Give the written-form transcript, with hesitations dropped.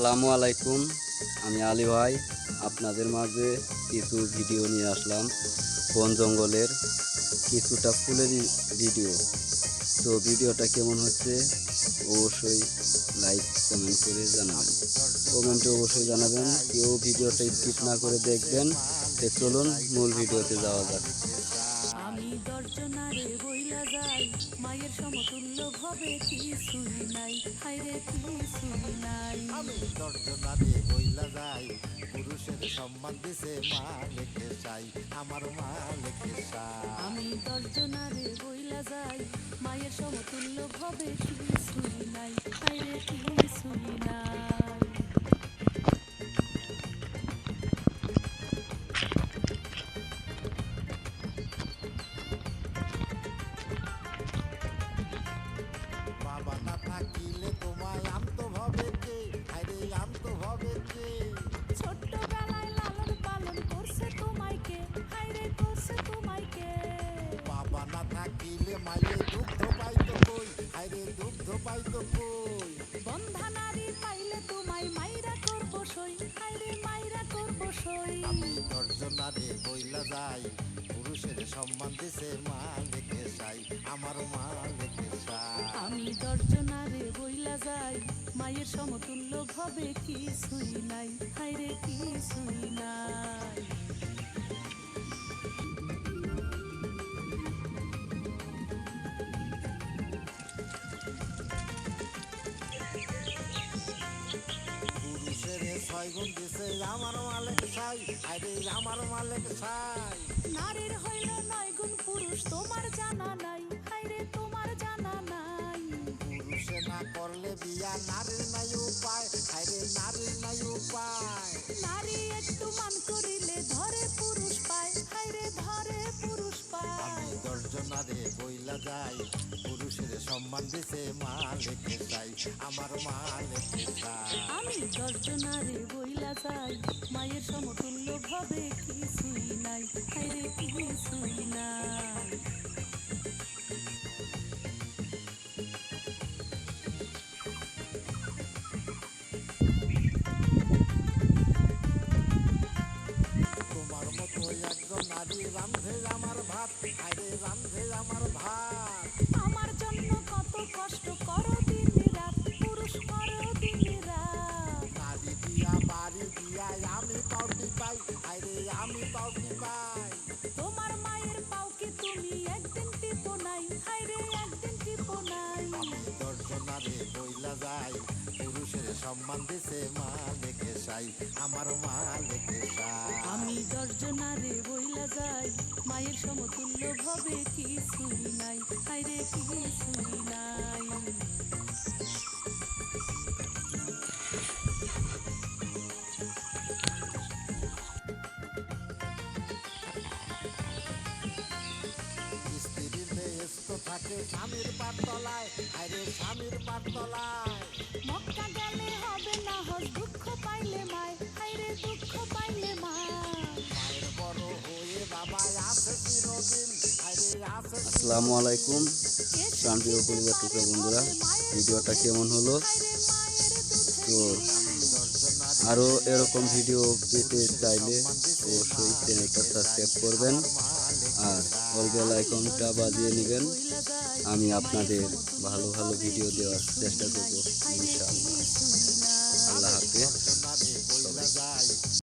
আসসালামু আলাইকুম। আমি আলী ভাই আপনাদের মাঝে কিছু ভিডিও নিয়ে আসলাম। বন জঙ্গলের কিছুটা ফুলের ভিডিও। তো ভিডিওটা কেমন হচ্ছে অবশ্যই লাইক কমেন্ট করে জানাবেন। কমেন্টে অবশ্যই জানাবেন। কেউ ভিডিওটা স্কিপ না করে দেখবেন। তো চলুন মূল ভিডিওতে যাওয়া যাক। আমি দর্জনারে বইলা যাই, মায়ের সমতুল্য ভবে কিছুই নাই, হায়রে কিছুই নাই। আমি দর্জনারে বইলা যাই, পুরুষের সম্মান দিছে মা লেখে চাই, আমার মা লেখে চাই। আমি দর্জনারে বইলা যাই, মায়ের সমতুল্য ভবে কিছুই নাই, হায়রে কিছুই নাই। বাবা না থাকিলে তোমায় আনতো ভবে কে, আরে আনতো ভবে কে। ছোট্টবেলায় লালন পালন করছে তোমায় কে, হায়রে করছে তোমায় কে। বাবা না থাকিলে মায়ে দুগ্ধ পাইতো কই, আরে দুগ্ধ পাইতো কই। বন্ধা নারী পাইলে তোমায় মাইরা করবো সই, হায়রে মাইরা করবো সই। আমি দর্জনারে বইলা যাই, পুরুষের সম্মান দিছে মা লেখে চাই, আমার মা লেখে চাই। আমি দর্জনারে বইলা যাই, মায়ের সমতুল্য ভবে কিছুই নাই, হায়রে কিছুই নাই। পুরুষের 6 গুণ দিছে আমার মালিক চাই, আরে আমার মালিক চাই। নারীর হইল 9 গুণ পুরুষ তোমার জানা নাই, হায়রে তোমার জানা নাই। পুরুষে না করলে বিয়া নারীর নাই উপায়, আরে নারীর নাই উপায়। নারী একটু মান করিলে ধরে পুরুষ পায়, হায়রে ধরে পুরুষ পায়। আমি দর্জনারে বইলা যাই, পুরুষের সম্মান দিছে মা লেখে চাই, আমার মা লেখে চাই। আমি দর্জনারে বইলা যাই, মায়ের সমতুল্য ভবে কিছুই নাই, হায়রে কিছুই নাই। তোমার মতো একজন নারী রান্ধে আমার ভাত, আরে রান্ধে আমার ভাত। আমার জন্য কত কষ্ট করো দিন রাত, পুরুষ করো দিন রাত। নারী দিয়া বাড়ি দিয়া আমি পাউটি পাই, আরে আমি পাউটি পাই। তোমার মায়ের পাও কি তুমি একদিন টিপো নাই, হায়রে একদিন টিপো নাই। আমি দর্জনারে বইলা যাই, পুরুষের সম্মান দিছে মা লেখে চাই, আমার মা লেখে চাই। আমি দর্জনারে বইলা যাই, মায়ের সমতুল্য ভবে কিছুই নাই, হায়রে কিছুই নাই। স্ত্রীর বেহেস্ত থাকে স্বামীর পাঠতলায়, আরে স্বামীর পাঠতলায়। মক্কা গেলে হবে না হজ, দুঃখ পাইলে মায়, হায়রে দুঃখ পাইলে মায়। মায়ের বড় হয়ে বাবায় আছে চিরদিন, আরে আছে আসসালামু আলাইকুম কে প্রাণপ্রিয় পরিবার টুকরা বন্ধুরা, ভিডিওটা কেমন হলো? তো আরও এরকম ভিডিও পেতে চাইলে অবশ্যই চ্যানেলটা সাবস্ক্রাইব করবেন আর অল বেল আইকনটা বাজিয়ে নেবেন। আমি আপনাদের ভালো ভালো ভিডিও দেওয়ার চেষ্টা করব ইনশাআল্লাহ। আল্লাহ হাফেজ। দর্জনারে বইলা সবাইকে। যায়।